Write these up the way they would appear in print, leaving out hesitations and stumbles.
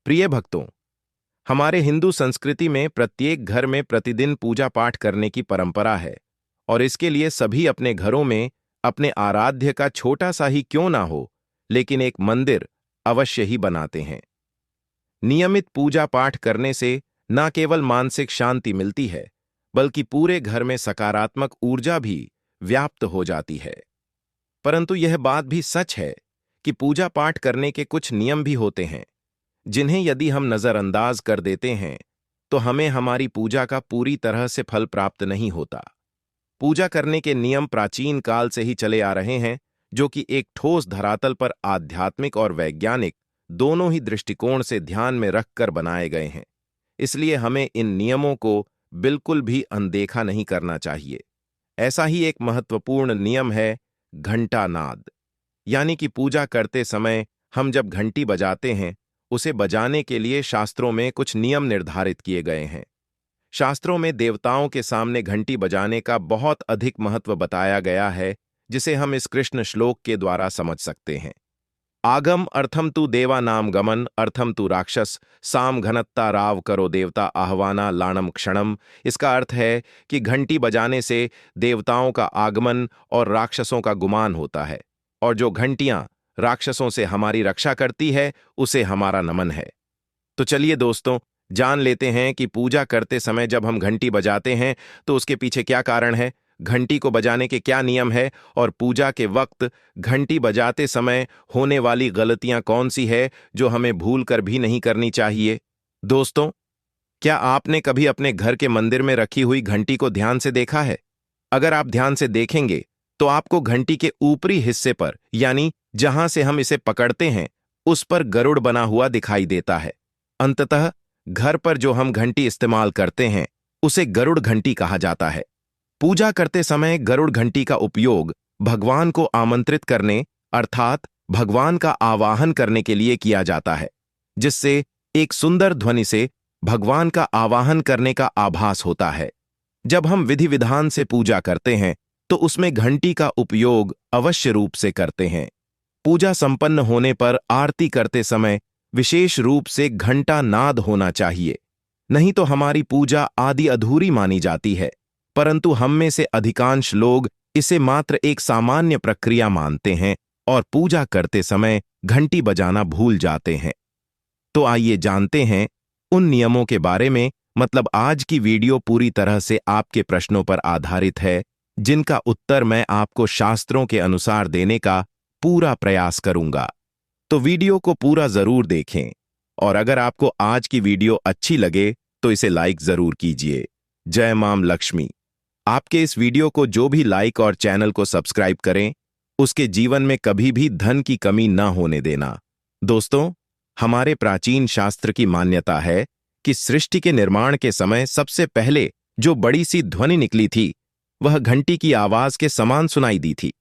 प्रिय भक्तों, हमारे हिंदू संस्कृति में प्रत्येक घर में प्रतिदिन पूजा पाठ करने की परंपरा है और इसके लिए सभी अपने घरों में अपने आराध्य का छोटा सा ही क्यों ना हो, लेकिन एक मंदिर अवश्य ही बनाते हैं। नियमित पूजा पाठ करने से न केवल मानसिक शांति मिलती है, बल्कि पूरे घर में सकारात्मक ऊर्जा भी व्याप्त हो जाती है। परंतु यह बात भी सच है कि पूजा पाठ करने के कुछ नियम भी होते हैं, जिन्हें यदि हम नजरअंदाज कर देते हैं तो हमें हमारी पूजा का पूरी तरह से फल प्राप्त नहीं होता। पूजा करने के नियम प्राचीन काल से ही चले आ रहे हैं, जो कि एक ठोस धरातल पर आध्यात्मिक और वैज्ञानिक दोनों ही दृष्टिकोण से ध्यान में रखकर बनाए गए हैं। इसलिए हमें इन नियमों को बिल्कुल भी अनदेखा नहीं करना चाहिए। ऐसा ही एक महत्वपूर्ण नियम है घंटा नाद, यानी कि पूजा करते समय हम जब घंटी बजाते हैं, उसे बजाने के लिए शास्त्रों में कुछ नियम निर्धारित किए गए हैं। शास्त्रों में देवताओं के सामने घंटी बजाने का बहुत अधिक महत्व बताया गया है, जिसे हम इस कृष्ण श्लोक के द्वारा समझ सकते हैं। आगम अर्थम तु देवा नाम गमन अर्थम तु राक्षस साम घनत्ता राव करो देवता आह्वाना लाणम क्षणम। इसका अर्थ है कि घंटी बजाने से देवताओं का आगमन और राक्षसों का गुमान होता है, और जो घंटियां राक्षसों से हमारी रक्षा करती है उसे हमारा नमन है। तो चलिए दोस्तों, जान लेते हैं कि पूजा करते समय जब हम घंटी बजाते हैं तो उसके पीछे क्या कारण है, घंटी को बजाने के क्या नियम है, और पूजा के वक्त घंटी बजाते समय होने वाली गलतियां कौन सी है जो हमें भूल कर भी नहीं करनी चाहिए। दोस्तों, क्या आपने कभी अपने घर के मंदिर में रखी हुई घंटी को ध्यान से देखा है? अगर आप ध्यान से देखेंगे तो आपको घंटी के ऊपरी हिस्से पर, यानी जहां से हम इसे पकड़ते हैं, उस पर गरुड़ बना हुआ दिखाई देता है। अंततः घर पर जो हम घंटी इस्तेमाल करते हैं उसे गरुड़ घंटी कहा जाता है। पूजा करते समय गरुड़ घंटी का उपयोग भगवान को आमंत्रित करने, अर्थात भगवान का आवाहन करने के लिए किया जाता है, जिससे एक सुंदर ध्वनि से भगवान का आवाहन करने का आभास होता है। जब हम विधि विधान से पूजा करते हैं तो उसमें घंटी का उपयोग अवश्य रूप से करते हैं। पूजा संपन्न होने पर आरती करते समय विशेष रूप से घंटा नाद होना चाहिए, नहीं तो हमारी पूजा आदि अधूरी मानी जाती है। परंतु हम में से अधिकांश लोग इसे मात्र एक सामान्य प्रक्रिया मानते हैं और पूजा करते समय घंटी बजाना भूल जाते हैं। तो आइए जानते हैं उन नियमों के बारे में। मतलब आज की वीडियो पूरी तरह से आपके प्रश्नों पर आधारित है, जिनका उत्तर मैं आपको शास्त्रों के अनुसार देने का पूरा प्रयास करूंगा। तो वीडियो को पूरा जरूर देखें, और अगर आपको आज की वीडियो अच्छी लगे तो इसे लाइक जरूर कीजिए। जय मां लक्ष्मी। आपके इस वीडियो को जो भी लाइक और चैनल को सब्सक्राइब करें, उसके जीवन में कभी भी धन की कमी न होने देना। दोस्तों, हमारे प्राचीन शास्त्र की मान्यता है कि सृष्टि के निर्माण के समय सबसे पहले जो बड़ी सी ध्वनि निकली थी, वह घंटी की आवाज के समान सुनाई दी थी।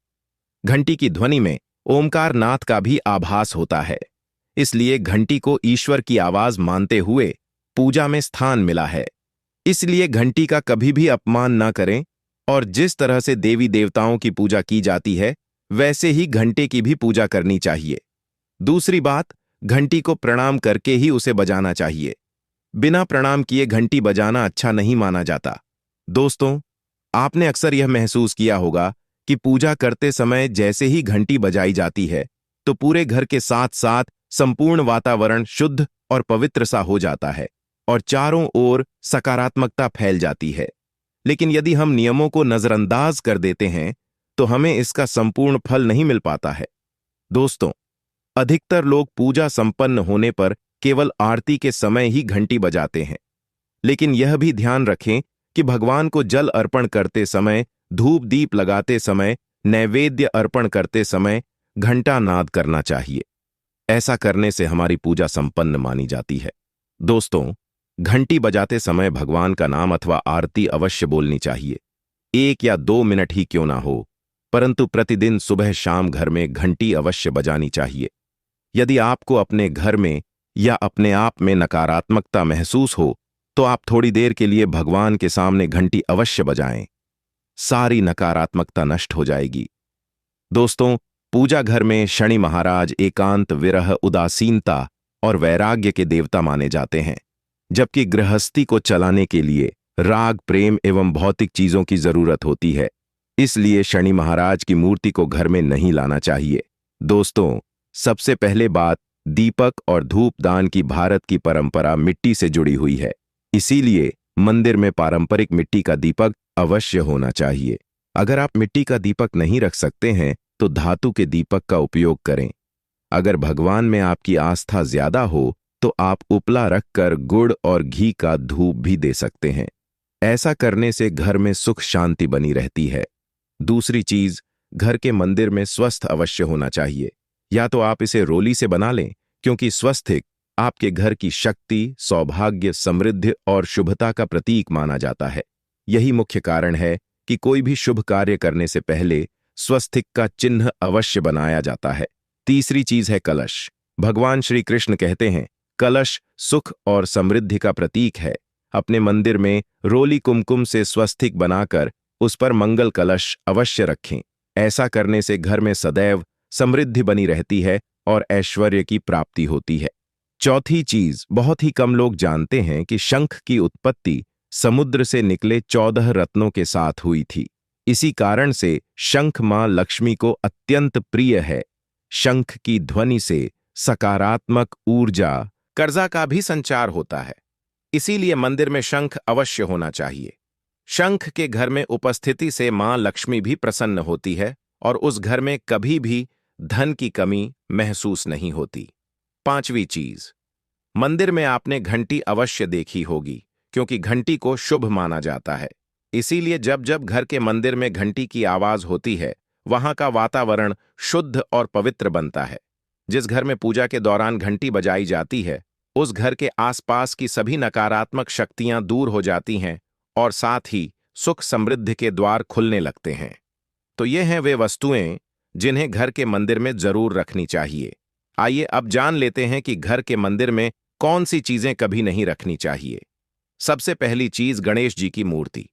घंटी की ध्वनि में ओमकार नाथ का भी आभास होता है, इसलिए घंटी को ईश्वर की आवाज मानते हुए पूजा में स्थान मिला है। इसलिए घंटी का कभी भी अपमान न करें, और जिस तरह से देवी देवताओं की पूजा की जाती है वैसे ही घंटे की भी पूजा करनी चाहिए। दूसरी बात, घंटी को प्रणाम करके ही उसे बजाना चाहिए। बिना प्रणाम किए घंटी बजाना अच्छा नहीं माना जाता। दोस्तों, आपने अक्सर यह महसूस किया होगा कि पूजा करते समय जैसे ही घंटी बजाई जाती है तो पूरे घर के साथ साथ संपूर्ण वातावरण शुद्ध और पवित्र सा हो जाता है और चारों ओर सकारात्मकता फैल जाती है। लेकिन यदि हम नियमों को नजरअंदाज कर देते हैं तो हमें इसका संपूर्ण फल नहीं मिल पाता है। दोस्तों, अधिकतर लोग पूजा संपन्न होने पर केवल आरती के समय ही घंटी बजाते हैं, लेकिन यह भी ध्यान रखें कि भगवान को जल अर्पण करते समय, धूप दीप लगाते समय, नैवेद्य अर्पण करते समय घंटा नाद करना चाहिए। ऐसा करने से हमारी पूजा संपन्न मानी जाती है। दोस्तों, घंटी बजाते समय भगवान का नाम अथवा आरती अवश्य बोलनी चाहिए। 1 या 2 मिनट ही क्यों ना हो, परंतु प्रतिदिन सुबह शाम घर में घंटी अवश्य बजानी चाहिए। यदि आपको अपने घर में या अपने आप में नकारात्मकता महसूस हो तो आप थोड़ी देर के लिए भगवान के सामने घंटी अवश्य बजाएं। सारी नकारात्मकता नष्ट हो जाएगी। दोस्तों, पूजा घर में शनि महाराज एकांत, विरह, उदासीनता और वैराग्य के देवता माने जाते हैं, जबकि गृहस्थी को चलाने के लिए राग, प्रेम एवं भौतिक चीजों की जरूरत होती है। इसलिए शनि महाराज की मूर्ति को घर में नहीं लाना चाहिए। दोस्तों, सबसे पहले बात, दीपक और धूप दान की भारत की परंपरा मिट्टी से जुड़ी हुई है। इसीलिए मंदिर में पारंपरिक मिट्टी का दीपक अवश्य होना चाहिए। अगर आप मिट्टी का दीपक नहीं रख सकते हैं तो धातु के दीपक का उपयोग करें। अगर भगवान में आपकी आस्था ज्यादा हो तो आप उपला रखकर गुड़ और घी का धूप भी दे सकते हैं। ऐसा करने से घर में सुख शांति बनी रहती है। दूसरी चीज, घर के मंदिर में स्वस्थ अवश्य होना चाहिए। या तो आप इसे रोली से बना लें, क्योंकि स्वस्तिक आपके घर की शक्ति, सौभाग्य, समृद्धि और शुभता का प्रतीक माना जाता है। यही मुख्य कारण है कि कोई भी शुभ कार्य करने से पहले स्वस्तिक का चिन्ह अवश्य बनाया जाता है। तीसरी चीज है कलश। भगवान श्री कृष्ण कहते हैं, कलश सुख और समृद्धि का प्रतीक है। अपने मंदिर में रोली कुमकुम से स्वस्तिक बनाकर उस पर मंगल कलश अवश्य रखें। ऐसा करने से घर में सदैव समृद्धि बनी रहती है और ऐश्वर्य की प्राप्ति होती है। चौथी चीज, बहुत ही कम लोग जानते हैं कि शंख की उत्पत्ति समुद्र से निकले 14 रत्नों के साथ हुई थी। इसी कारण से शंख मां लक्ष्मी को अत्यंत प्रिय है। शंख की ध्वनि से सकारात्मक ऊर्जा, कर्जा का भी संचार होता है। इसीलिए मंदिर में शंख अवश्य होना चाहिए। शंख के घर में उपस्थिति से मां लक्ष्मी भी प्रसन्न होती है और उस घर में कभी भी धन की कमी महसूस नहीं होती। पांचवी चीज, मंदिर में आपने घंटी अवश्य देखी होगी, क्योंकि घंटी को शुभ माना जाता है। इसीलिए जब जब घर के मंदिर में घंटी की आवाज होती है, वहां का वातावरण शुद्ध और पवित्र बनता है। जिस घर में पूजा के दौरान घंटी बजाई जाती है, उस घर के आसपास की सभी नकारात्मक शक्तियां दूर हो जाती हैं और साथ ही सुख समृद्धि के द्वार खुलने लगते हैं। तो ये हैं वे वस्तुएं जिन्हें घर के मंदिर में जरूर रखनी चाहिए। आइए अब जान लेते हैं कि घर के मंदिर में कौन सी चीजें कभी नहीं रखनी चाहिए। सबसे पहली चीज, गणेश जी की मूर्ति।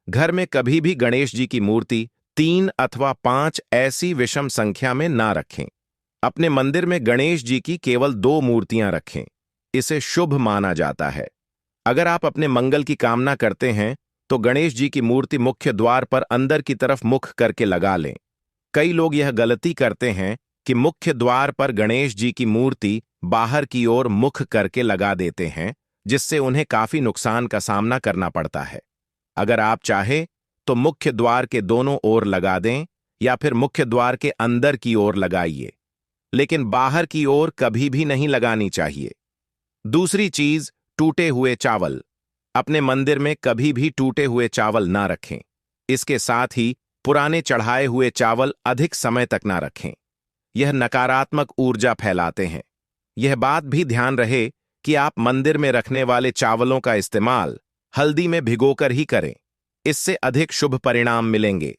घर में कभी भी गणेश जी की मूर्ति 3 अथवा 5 ऐसी विषम संख्या में ना रखें। अपने मंदिर में गणेश जी की केवल 2 मूर्तियां रखें। इसे शुभ माना जाता है। अगर आप अपने मंगल की कामना करते हैं तो गणेश जी की मूर्ति मुख्य द्वार पर अंदर की तरफ मुख करके लगा लें। कई लोग यह गलती करते हैं कि मुख्य द्वार पर गणेश जी की मूर्ति बाहर की ओर मुख करके लगा देते हैं, जिससे उन्हें काफी नुकसान का सामना करना पड़ता है। अगर आप चाहे तो मुख्य द्वार के दोनों ओर लगा दें या फिर मुख्य द्वार के अंदर की ओर लगाइए, लेकिन बाहर की ओर कभी भी नहीं लगानी चाहिए। दूसरी चीज, टूटे हुए चावल। अपने मंदिर में कभी भी टूटे हुए चावल ना रखें। इसके साथ ही पुराने चढ़ाए हुए चावल अधिक समय तक ना रखें। यह नकारात्मक ऊर्जा फैलाते हैं। यह बात भी ध्यान रहे कि आप मंदिर में रखने वाले चावलों का इस्तेमाल हल्दी में भिगोकर ही करें। इससे अधिक शुभ परिणाम मिलेंगे।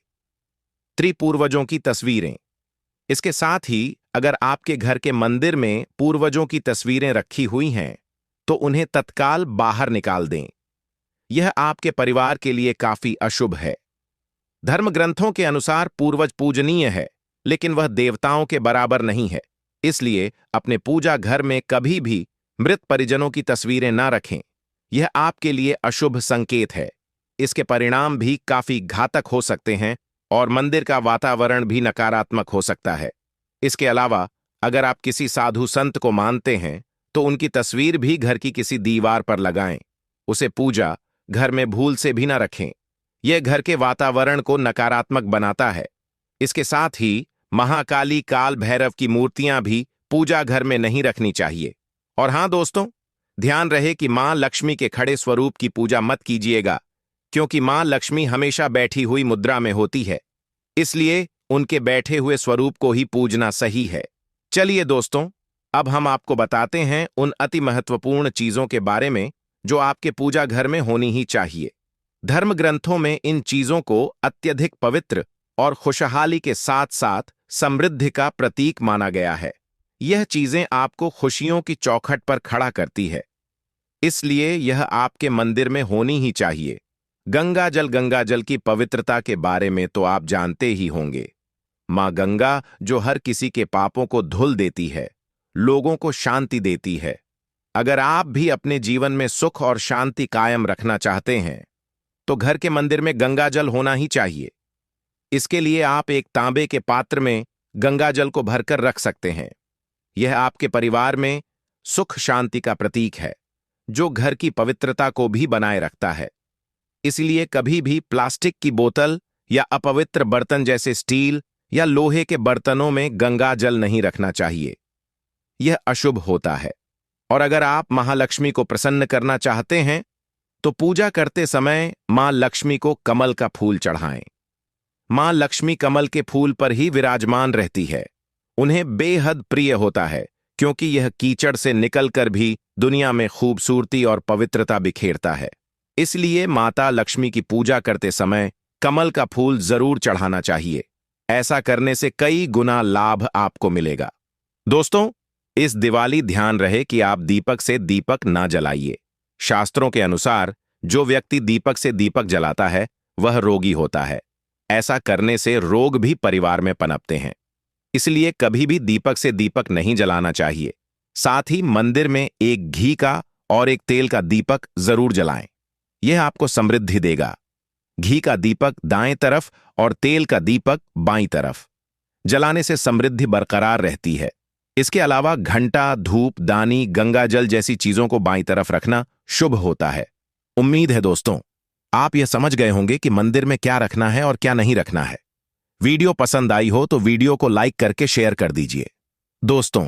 त्रिपूर्वजों की तस्वीरें। इसके साथ ही अगर आपके घर के मंदिर में पूर्वजों की तस्वीरें रखी हुई हैं तो उन्हें तत्काल बाहर निकाल दें। यह आपके परिवार के लिए काफी अशुभ है। धर्म ग्रंथों के अनुसार पूर्वज पूजनीय है, लेकिन वह देवताओं के बराबर नहीं है। इसलिए अपने पूजा घर में कभी भी मृत परिजनों की तस्वीरें ना रखें। यह आपके लिए अशुभ संकेत है। इसके परिणाम भी काफी घातक हो सकते हैं और मंदिर का वातावरण भी नकारात्मक हो सकता है। इसके अलावा अगर आप किसी साधु संत को मानते हैं तो उनकी तस्वीर भी घर की किसी दीवार पर लगाएं। उसे पूजा घर में भूल से भी ना रखें। यह घर के वातावरण को नकारात्मक बनाता है। इसके साथ ही महाकाली, काल भैरव की मूर्तियां भी पूजा घर में नहीं रखनी चाहिए। और हां दोस्तों, ध्यान रहे कि मां लक्ष्मी के खड़े स्वरूप की पूजा मत कीजिएगा, क्योंकि मां लक्ष्मी हमेशा बैठी हुई मुद्रा में होती है। इसलिए उनके बैठे हुए स्वरूप को ही पूजना सही है। चलिए दोस्तों, अब हम आपको बताते हैं उन अति महत्वपूर्ण चीजों के बारे में जो आपके पूजा घर में होनी ही चाहिए। धर्म ग्रंथों में इन चीजों को अत्यधिक पवित्र और खुशहाली के साथ साथ समृद्धि का प्रतीक माना गया है। यह चीजें आपको खुशियों की चौखट पर खड़ा करती है, इसलिए यह आपके मंदिर में होनी ही चाहिए। गंगा जल की पवित्रता के बारे में तो आप जानते ही होंगे। मां गंगा जो हर किसी के पापों को धुल देती है, लोगों को शांति देती है अगर आप भी अपने जीवन में सुख और शांति कायम रखना चाहते हैं तो घर के मंदिर में गंगा जल होना ही चाहिए। इसके लिए आप एक तांबे के पात्र में गंगा जल को भरकर रख सकते हैं। यह आपके परिवार में सुख शांति का प्रतीक है, जो घर की पवित्रता को भी बनाए रखता है। इसलिए कभी भी प्लास्टिक की बोतल या अपवित्र बर्तन जैसे स्टील या लोहे के बर्तनों में गंगा जल नहीं रखना चाहिए। यह अशुभ होता है। और अगर आप महालक्ष्मी को प्रसन्न करना चाहते हैं तो पूजा करते समय मां लक्ष्मी को कमल का फूल चढ़ाएं। मां लक्ष्मी कमल के फूल पर ही विराजमान रहती है। उन्हें बेहद प्रिय होता है, क्योंकि यह कीचड़ से निकलकर भी दुनिया में खूबसूरती और पवित्रता बिखेरता है। इसलिए माता लक्ष्मी की पूजा करते समय कमल का फूल जरूर चढ़ाना चाहिए। ऐसा करने से कई गुना लाभ आपको मिलेगा। दोस्तों, इस दिवाली ध्यान रहे कि आप दीपक से दीपक ना जलाइए। शास्त्रों के अनुसार जो व्यक्ति दीपक से दीपक जलाता है वह रोगी होता है। ऐसा करने से रोग भी परिवार में पनपते हैं। इसलिए कभी भी दीपक से दीपक नहीं जलाना चाहिए। साथ ही मंदिर में एक घी का और एक तेल का दीपक जरूर जलाएं। यह आपको समृद्धि देगा। घी का दीपक दाएं तरफ और तेल का दीपक बाईं तरफ जलाने से समृद्धि बरकरार रहती है। इसके अलावा घंटा, धूप, दानी, गंगा जल जैसी चीजों को बाईं तरफ रखना शुभ होता है। उम्मीद है दोस्तों, आप यह समझ गए होंगे कि मंदिर में क्या रखना है और क्या नहीं रखना है। वीडियो पसंद आई हो तो वीडियो को लाइक करके शेयर कर दीजिए। दोस्तों,